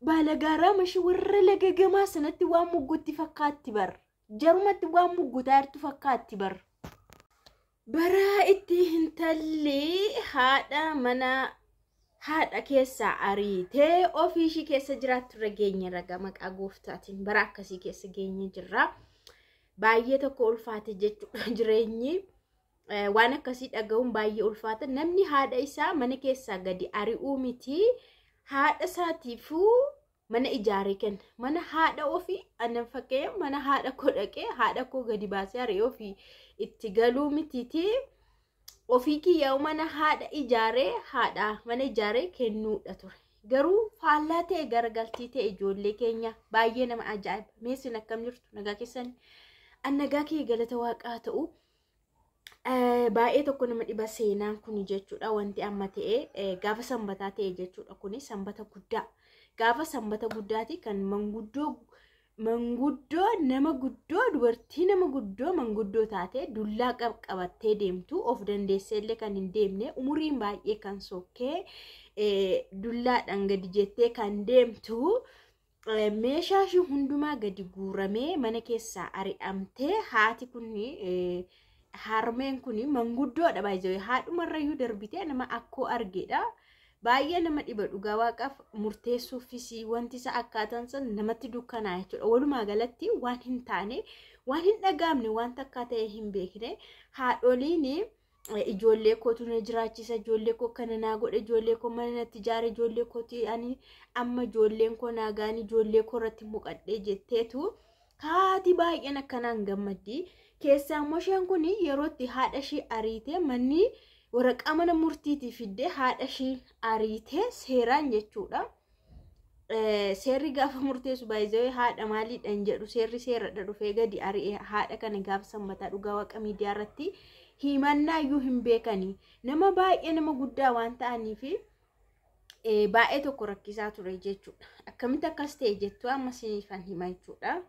Balagaraa mashi warra lagagamaa sanatti waan muggutti fakkaatti bar. Jarumatti waan muggutaa jirtu fakkaatti bar. Bara itti hintalli haadha keessa ariitee ofiishii keessa jiraattu irra geenye raga maqaa gooftaatiin bara akkasii keessa geenye jirra. Baay'ee tokko ulfaate jechuudha jireenyi. Waan akkasii dhaga'uun baay'ee ulfaata. Namni haadha isaa mana keessaa gadi ari'uu miti. Haadha isaatiifuu mana ijaaree kenna. Mana haadha ofii anan fakkee mana haadha koo dhaqee haadha koo gadi baasee ari'ee ofii itti galuu mititi. Ofii kiyyaa'u mana haadha ijaaree mana ijaaree kennuudha ture. Garuu faallaa ta'e garagaltii ta'e ijoollee keenya baay'ee nama ajaa'iba. Meessin akkam jirtu nagaa keessan annagaa kee galata waaqaa ta'u. Baay'ee tokko nama dhiba seenaan kun jechuudha wanti amma ta'e gaafa sanbataa ta'e jechuudha kuni sanbata guddaa gaafa sanbata guddaati kan manguddoo nama guddoo dubartii nama guddoo manguddoo taate dullaa qabattee deemtu of dandeessee illee kan hin deemne umuriin baay'ee kan sokkee dullaadhaan gadi jettee kan deemtu meeshaa ishii hundumaa gadi guuramee mana keessaa ari'amtee haati kunni harmeen kuni manguddoodha baay'ee haadhumarrayyuu darbitee nama akkoo argeedha. Baay'ee nama dhiba dhugaa waaqaaf murteessuufis wanti isa akkaataan san namatti dukkanaa jechuudha. Walumaa galatti waan hin taane waan hin dhagaamne waan takka ta'e hin beekne haadholiin ijoollee kootu na jiraachisa ijoollee koo kana naa godhe ijoollee koo mana natti ijaare ijoollee kooti ani amma ijoolleen koo naagaan ijoollee koo irratti muqadhee jetteetu haati baay'een akkanaan gammaddi. Keessaa mosheen kun yeroo itti haadha ishii ariitee manni waraqaa mana murtiitii fiddee haadha ishii ariitee seeraan jechuudha. Seerri gaafa murteessu baay'ee haadha maaliidhaan jedhu seerradha dhufee gadi ari'ee haadha kana gaafa sanbataa dhugaa waaqa miidiyaa irratti himannaayyuu hin beekanii. Nama baay'ee nama guddaa waan ta'aniif baay'ee tokko rakkisaa ture jechuudha. Akkamitti akkas ta'e jettu amma sinifan hima jechuudha.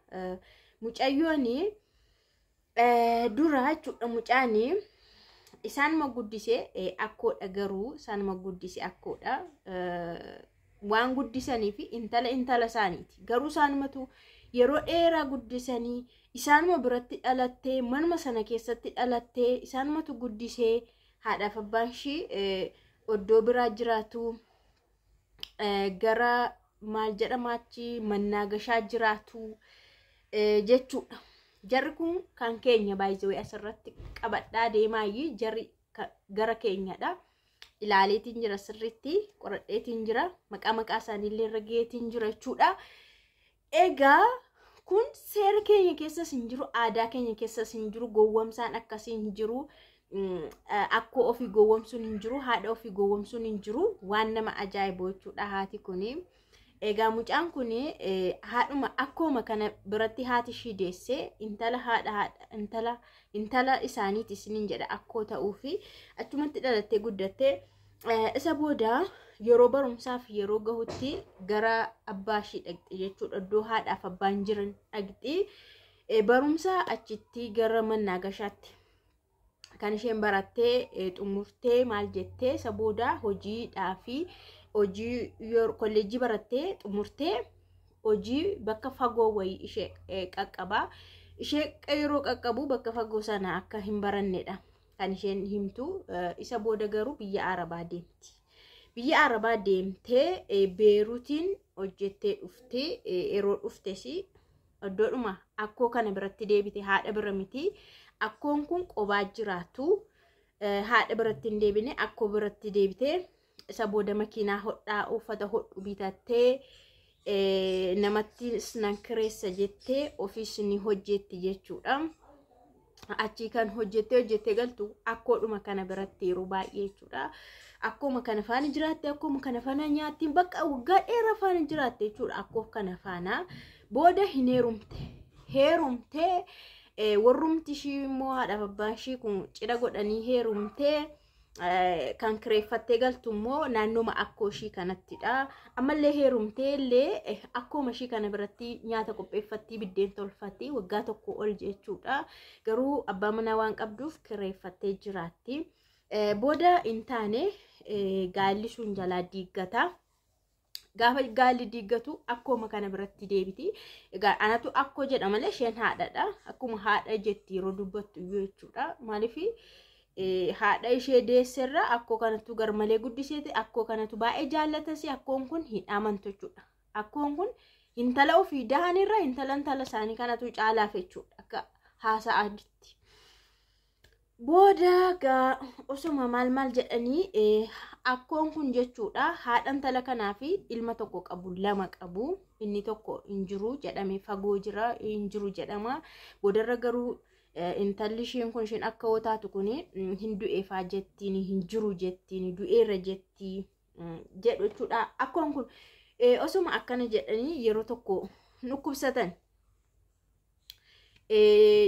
Mucayyoon dura jechuudha mucaanii isaanuma guddisee akkoodha garuu isaanuma guddisee akkoodha. Waan guddisaniif intala isaaniiti. Garuu isaanumatu yeroo dheeraa guddisanii isaanuma biratti dhalattee manuma sana keessatti dhalattee isaanumatu guddisee haadhaaf abbaan ishii oddoo biraa jiraatu gara maal jedhamaachi mannaagashaa jiraatu jechuudha. Jarri kun kan keenya baay'ee asirratti qabadhaa deemaayi jarri gara keenyadha. Ilaaleetiin jira sirriitti qoradheetiin jira maqaa isaaniillee irra geetiin jira jechuudha. Egaa kun seera keenya keessas hin jiru aadaa keenya keessas hin jiru gowwomsaan akkasii hin jiru akkoo ofii gowwomsuun hin jiru haadha ofii gowwomsuun hin jiru waan nama ajaa'ibu jechuudha haati kuni. Egaa mucaan kuni haadhuma akkooma kana biratti haati ishii deessee intala isaaniiti isiniin jedha akkoo ta'uu fi achumatti dhalattee guddattee isa booda yeroo barumsaaf yeroo gahutti gara abbaa ishii dhaqxi jechuudha. Iddoo haadhaaf abbaan jiran dhaqxi barumsa achitti gara mannaagashaatti kan isheen barattee xumurtee maal jettee isa booda hojiidhaa fi hojii kolleejjii barattee xumurtee hojii bakka fagoo wayii ishee qaqqabaa. Ishee yeroo qaqqabu bakka fagoo sana akka hin barannedha kan isheen himtu. Isa booda garuu biyya Arabaa deemti. Biyya Arabaa deemtee Beeruutiin hojjettee dhuftee yeroo dhuftes iddoodhuma akkoo kana biratti deebite haadha bira miti. Akkoon kun qobaa jiraatu haadha biratti hin deebine akkoo biratti deebitee isa booda makiinaa hodhaa uffata hodhu bitattee namatti nan kireessa jettee ofiis ni hojjetti jechuudha. Achii kan hojjettee galtu akkoodhuma kana biratti yeroo baay'ee jechuudha. Akkooma kana faana jiraatte akkooma kana faana nyaatti bakka waggaa dheeraa faana jiraatte jechuudha. Akkoo kana faana booda hin heerumtee warrumti ishii immoo haadhaaf abbaan ishii kun cidha godhanii heerumtee kan kireeffattee galtu immoo naannooma akkoo ishii kanattidha. Ammallee heerumtee illee akkooma ishii kana biratti nyaata qopheeffattii biddeen tolfattii waggaa tokko ol jechuudha. Garuu abbaa manaa waan qabduuf kireeffattee jiraatti. Booda hin taane gaalli sun jalaa diiggata. Gaafa gaalli diiggatu akkuma kana biratti deebiti. Egaa anatu akkoo jedha malee isheen haadhadha. Akkuma haadha jetti yeroo dubbattu jechuudha. Maaliif haadha ishee deesserra akkoo kanatu garmalee guddiseeti. Akkoo kanatu baay'ee jaallatasi. Akkoon kun hin amantu jechuudha. Akkoon kun intala ofii dahanirra intala isaanii kanatu caalaaf jechuudha. Akka haasa'aatti. Booda gaa osuma maal jedhanii akkoon kun jechuudha haadhan tala kanaa fi ilma tokko qabu lama qabu inni tokko hin jiru jedhame fagoo jira hin jiru jedhama boodarra garuu intalli isheen kun isheen akka hootaatu kun hin du'eefaa jettiin hin jiru jettiin du'eerra jettii jedhu jechuudha akkoon kun osuma akkana jedhanii yeroo tokko dhukkubsatan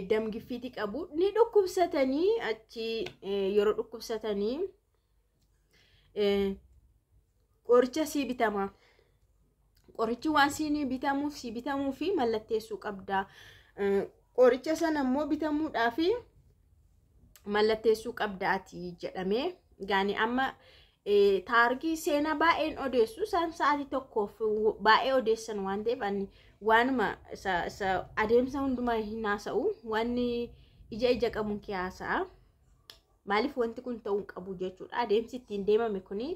dam giffiiti qabu ni dhukkubsatanii achi yeroo dhukkubsatanii qoricha si bitama qorichi waan si bitamuu fi mallatteessuu qabda qoricha sana immoo bitamuudhaaf mallatteessuu qabdaati jedhamee gaani amma taarikii seenaa baay'een odeessu san sa'aatii tokkoof baay'ee odeessan waan ta'eef waanuma adeemsa hundumaa hin haasa'u wanni ija qabuun kiyaasaa maaliif wanti kun ta'uu qabu jechuudha adeemsi ittiin deemame kuni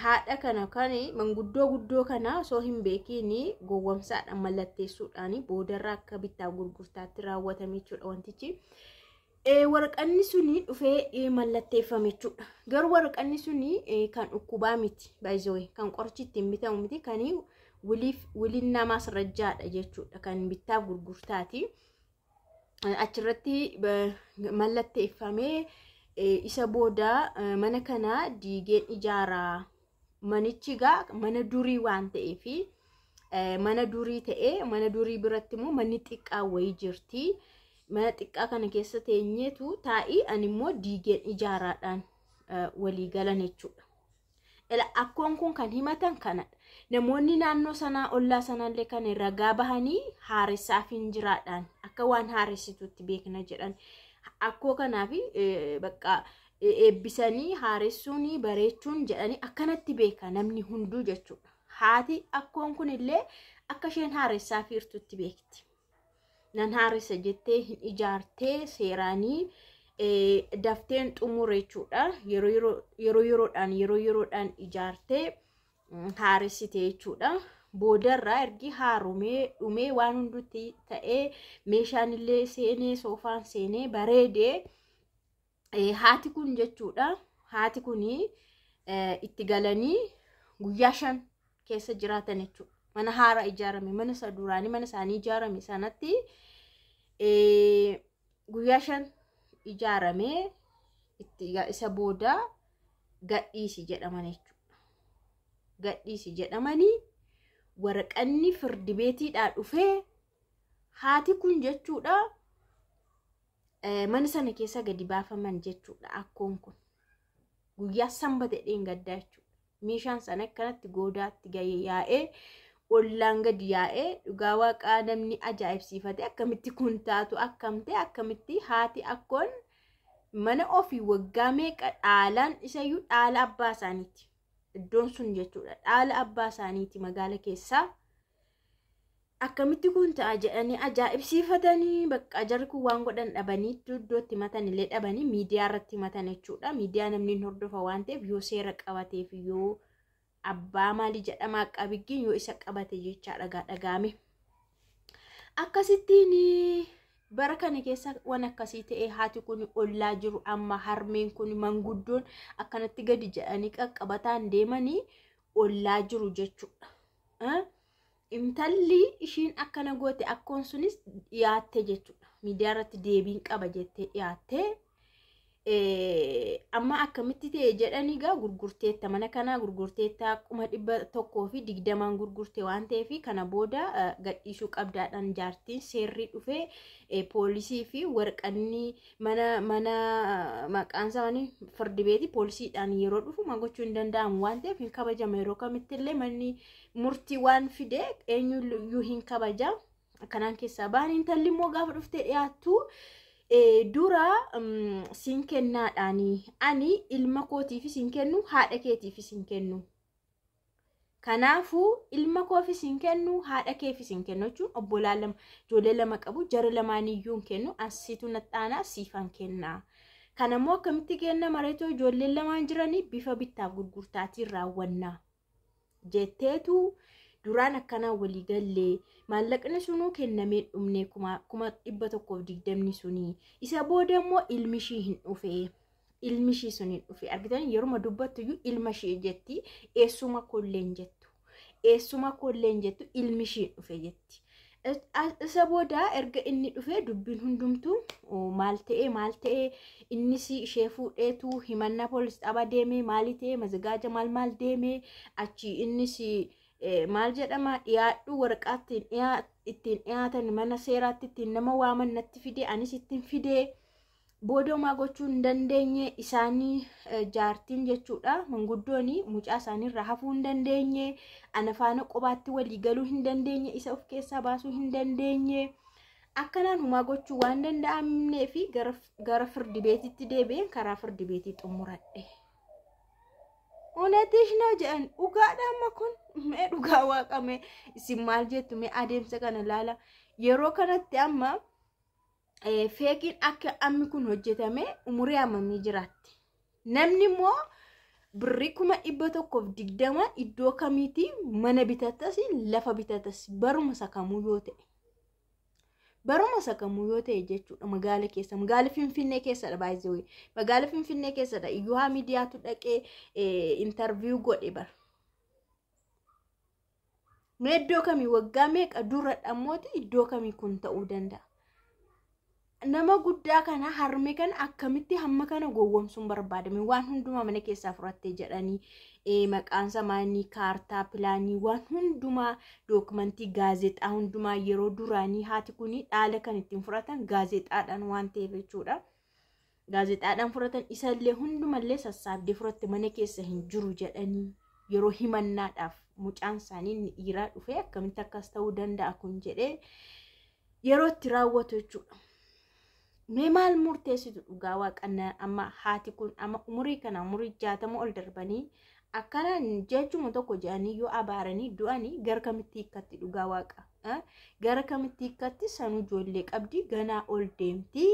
haadha kana kan manguddoo kana osoo hin beekiin gowwamsaadhaan mallatteessuudhaan boodarraa akka bittaa gurgurtaatti raawwatame jechuudha wantichi waraqanni suni dhufee mallatteeffame jechuudha garuu waraqanni suni kan dhukkubaa miti baay'ee kan qorichi ittiin bitamu miti kan wiliin namaas rajjaadha jechuudha kan bittaa gurgurtaati achirratti mallatteeffamee isa booda mana kana diigeen ijaaraa manichi gaa mana durii waan ta'eef mana durii ta'ee mana durii biratti immoo manni xiqqaa wayii jirti mana xiqqaa kana keessa teenyeetu taa'ii ani immoo diigeen ijaaraadhaan walii galan jechuudha. Akkoon kun kan himatan kanadha. Namoonni naannoo sanaa ollaa sanallee kan ragaa bahanii haaressaaf hin jiraadhaan akka waan haaressituutti beekna jedhan. Akkoo kanaaf bakka eebbisanii haaressuun bareechuun jedhanii akkanatti beeka namni hunduu jechuudha. Haati akkoon kun illee akka isheen haaressaaf hirtutti beekti. Nan haaressa jettee hin ijaartee seeraanii dafteen xumure jechuudha. Yeroodhaan ijaartee haaressite jechuudha. Boodarraa ergi haaromee dhumee waan hundutti ta'ee meeshaan illee seenee soofaan seenee bareedee haati kun jechuudha. Haati kuni itti galanii guyyaa 5 keessa jiraatan jechuudha. Mana haaraa ijaarame mana isa duraanii mana isaanii ijaarame sanatti guyyaa 5 ijaaramee itti isa booda gadhiisi jedhaman jechuudha. Gadhiisi jedhamanii waraqanni firdi beetiidhaa dhufee haati kun jechuudha mana sana keessa gadi baafaman jechuudha. Akkoon kun guyyaa sanbata dheengaddaa jechuudha. Meeshaan sana akkanatti goodaatti gahee yaa'ee ollaan gadi yaa'ee dhugaa waaqaa namni ajaa'ibsiifate akkamitti kun taatu akkamitti haati akkoon mana ofii waggaa meeqa dhaalaan isayyuu dhaala abbaa isaaniiti. Iddoon sun jechuudha dhaala abbaa isaaniiti magaala keessaa akkamitti kun ta'a jedhanii ajaa'ibsiifatanii bakka jarri kun waan godhan dhabanii iddootti matan illee dhabanii miidiyaa irratti matan jechuudha. Miidiyaa namni hordofa waan ta'eef yoo seera qabateef yoo abbaa maalii jedhamaa qabiggiin yoo isa qabate jechaa dhagaame. Akkasittiin bara kana keessa waan akkasii ta'e haati kun ollaa jiru amma harmeen kun manguddoon akkanatti gadi jedhanii qaqqabataan deemanii ollaa jiru jechuudha. Intalli ishiin akkana goote akkoon sunis dhiyaatte jechuudha. Miidiyaa irratti deebiin qaba jettee dhiyaatte. Amma akkamitti ta'e jedhanii gaa gurgurteetta mana kana gurgurteetta 120 gurgurte waan ta'eef kana booda gadhiisuu qabdaadhaan jaartiin seerri dhufee poolisii fi waraqanni mana maqaan isaanii firdi beeti poolisiidhaan yeroo dhufu gochuu hin danda'amu waan ta'eef hin kabajama yeroo kamittillee manni murtii waan fide eenyuyyuu hin kabaja kanaan keessaa ba'an intalli immoo gaafa dhuftee dhiyaattu dura siin kennaadhaani ani ilma kootiif siin kennu haadha keetiif siin kennu Kanaafuu ilma koofis hin kennu, haadha keefis hin kennu jechuun obbolaa lama ijoollee lama qabu jara lamaaniyyuu hin kennu asiitu naxxaanaa siifan kennaa. Kanammoo akkamitti kenna mareetoo ijoollee lamaan jiranii bifa bittaaf gurgurtaatiin raawwannaa jetteetu duraan akkanaa walii gallee maallaqni sunuu kennamee dhumne 120 sunii isa booda immoo ilmishii hin dhufe. Ilmishii sun hin dhufe argitan yeroo dubbattu ilmashii jetti eessuma kolleen jettu ilmishii hin dhufe jetti. Isa booda erga inni dhufe dubbiin hundumtu maal ta'e innis ishee fuudheetu himannaa poolis xaba deeme maali ta'e mazagaaja maal deeme achi innis maal jedhama dhiyaadhu waraqaatti ittiin dhiyaatan mana seeraatti ittiin nama waaman natti fide anis ittiin fide. Boodomaa gochuu hin dandeenye isaanii jaartiin jechuudha manguddooni mucaa isaaniirraa hafuu hin dandeenye ana faana qobaatti walii galuu hin dandeenye isa of keessaa baasuu hin dandeenye akkanaan humaa gochuu waan danda'amnee fi gara firdi beetitti deebi'een karaa firdi beetii xumuradhe. Oneetish na jedhan dhugaadha amma kun mee dhugaa waaqame isin maal jettu mee adeemsa kana laala yeroo kanatti amma feekiin akka ammi kun hojjetame umurii hammamii jiraatti. Namni immoo birrii 120 iddoo kamiitii mana bitatas lafa bitatas baruma sakamuu yoo ta'e jechuudha magaala keessa magaala Finfinnee keessadha baay'ee magaala Finfinnee keessadha iyyuu miidiyaatu dhaqee interview godhe bara. Mee iddoo kamii waggaa meeqa dura dhammooti iddoo kamii kun ta'uu danda'a. Nama guddaa kana harme kana akkamitti hamma kana gowwomsuun barbaadame waan hundumaa mana keessaa furattee jedhanii maqaan samaanii kaartaa pilaanii waan hundumaa dookumentii gaazexaa hundumaa yeroo duraanii haati kuni dhaala kan ittiin furatan gaazexaadhaan waan ta'eef jechuudha. Gaazexaadhaan furatan isallee hundumallee sassaabdee furatte mana keessa hin jiru jedhanii yeroo himannaadhaaf mucaan isaanii dhiiraa dhufee akkamitti akkas ta'uu danda'a kun jedhee yeroo itti raawwatu jechuudha. Mee maal murteessitu dhugaa waaqanna amma haati kun amma umurii kana umurii 60 ol darbanii akkanaan jechuun tokko jedhanii yoo abaaranii du'anii gara kamitti hikkatti dhugaa waaqa gara kamitti hikkatti sanuu ijoollee qabdi ganaa ol deemti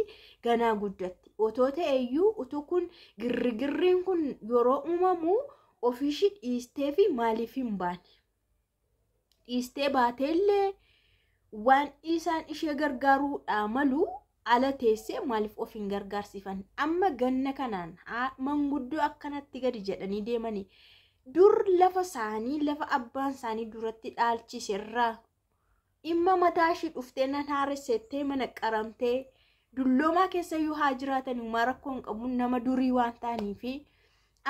ganaa guddatti otoo ta'eyyuu utuu kun girrigirriin kun yeroo uumamu ofiishii dhiistee fi maaliif hin baane dhiistee baateellee waan isaan ishee gargaaruudha malu ala teessee maaliif of hin gargaarsifan amma ganna kanaan manguddoo akkanatti gadi jedhanii deemanii dur lafa isaanii lafa abbaan isaanii duratti dhaalchiserraa imma mataashii dhuftee nan haaressettee mana qaramtee dulloomaa keessa yoo haa jiraatan uumaa rakkoon qabu nama durii waan ta'aniifi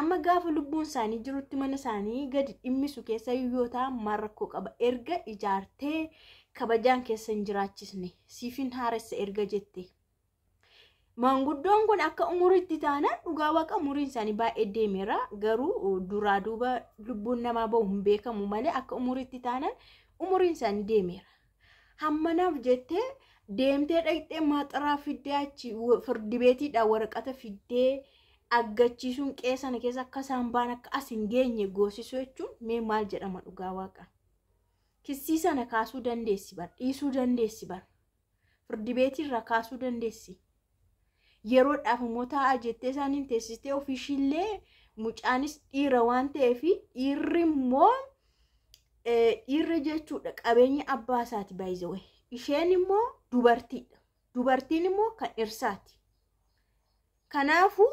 amma gaafa lubbuun isaanii jirutti mana isaanii gadi dhimmisu keessa yoo ta'an maa rakkoo qaba erga ijaartee kabajaan keessa hin jiraachisne siifin haaressa erga jette. Manguddoon kun akka umuriitti taanaan dhugaa waaqa umuriin isaanii baay'ee deemeera garuu duraa duuba lubbuun namaa bahu hin beekamu malee akka umuriitti taanaan umuriin isaanii deemeera. Hammanaaf jettee deemtee dhaqxee maaxaraa fiddee achi firdi beetiidhaan waraqata fiddee aggachiisuun qeessana keessa akka isaan baan akka as hin geenye goosisuu jechuun mee maal jedhama dhugaa waaqa. Kissii sana kaasuu dandeessi bar dhiisuu dandeessi bar firdi beetiirraa kaasuu dandeessi yeroodhaaf immoo taa'aa jettee isaaniin teessistee ofiishillee mucaanis dhiira waan ta'eef dhiirri immoo dhiirri jechuudha qabeenya abbaa isaati baay'ee isheen immoo dubartiin immoo kan dhirsaati. Kanaafuu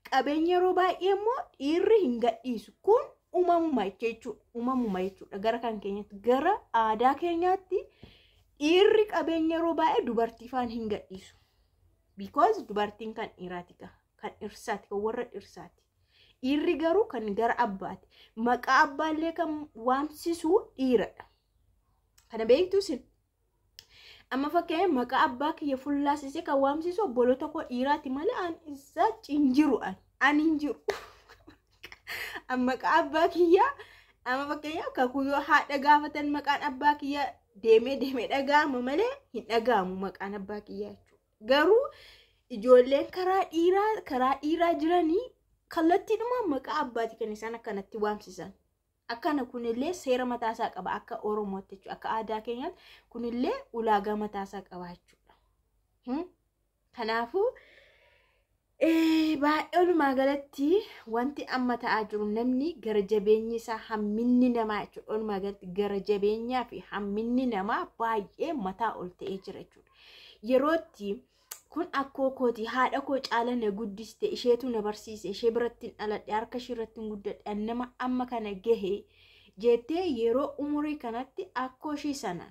qabeenya yeroo baay'ee immoo dhiirri hin gadhiisu kun uumamuma jechuudha gara kan keenyatti gara aadaa keenyaatti dhiirri qabeenya yeroo baay'ee dubartii faan hin gadhiisu because dubartiin kan dhiiraati kan dhirsaati kan warra dhirsaati dhiirri garuu kan gara abbaati maqaa abbaallee kan waamsisu dhiiradha. Kana beektu sin amma fakkeenya maqaa abbaa kiyya fullaasisee kan waamsisu obboloota koo dhiiraati malee an isa cinjiru ani hin jiru. Amma abbaa kiyya amma fakkeenya kakuyyoo haadha gaafatan maqaan abbaa kiyya deemee dhaga'ama malee hin dhaga'amu maqaan abbaa kiyya jechuudha. Garuu ijoolleen karaa dhiiraa jiranii kallattiidhuma maqaa abbaati kan isaan akkanatti waamsisan akkana kunillee seera mataasaa qaba akka Oromootti jechuudha akka aadaa keenyaatti kunillee ulaagaa mataasaa qaba jechuudha. Kanaafuu baay'ee walumaa galatti wanti amma ta'aa jiru namni gara jabeenyi isaa hamminni namaa jechuudha. Walumaa galatti gara jabeenyaa fi hamminni namaa baay'ee mataa ol ta'ee jira jechuudha. Yerootti kun akkoo kooti haadha koo caala na guddiste isheetu na barsiise ishee biratti dhaladhe harka ishee irratti guddadhe nama amma kana gahe jettee yeroo umurii kanatti akkoo ishee sana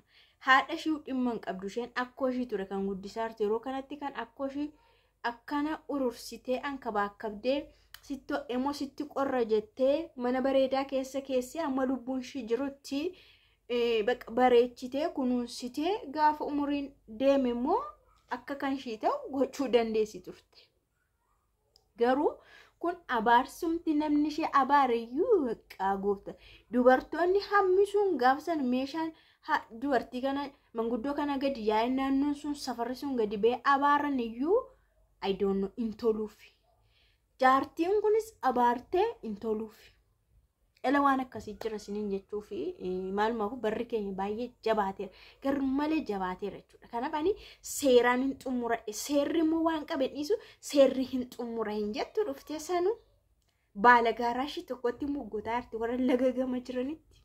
haadha ishee dhimma hin qabdu isheen akkoo ishee ture kan guddisaa jirtu yeroo kanatti kan akkoo ishee akkana urursitee ankabaakabdee sittoo emo sitti qorra jettee mana bareedaa keessi amma lubbuun ishee jirutti bareechitee kunuunsitee gaafa umuriin deeme immoo akka kan ishee ta'u gochuu dandeessi turte. Garuu kun abaarsumti namni ishee abaariyyuu qaagofta. Dubartoonni hammisuun gaafsan meeshaan dubartii kana manguddoo kana gadi yaa'e naannoon sun safarri sun gadi ba'ee abaaran iyyuu I don't know intoluufi. Jaartiin kunis abaartee intoluufi. Ela waan akkasii jira siniin jechuufi maalumaafu barri keenya baay'ee jabaateera. Garuu malee jabaateera jechuudha. Kanaaf ani seeraan hin xumura'e. Seerri immoo waan qaban dhiisu seerri hin xumura hin jettu dhuftee sanu baala gaaraa ishee tokkotti moggotaa jirti warra laga gama jiranitti.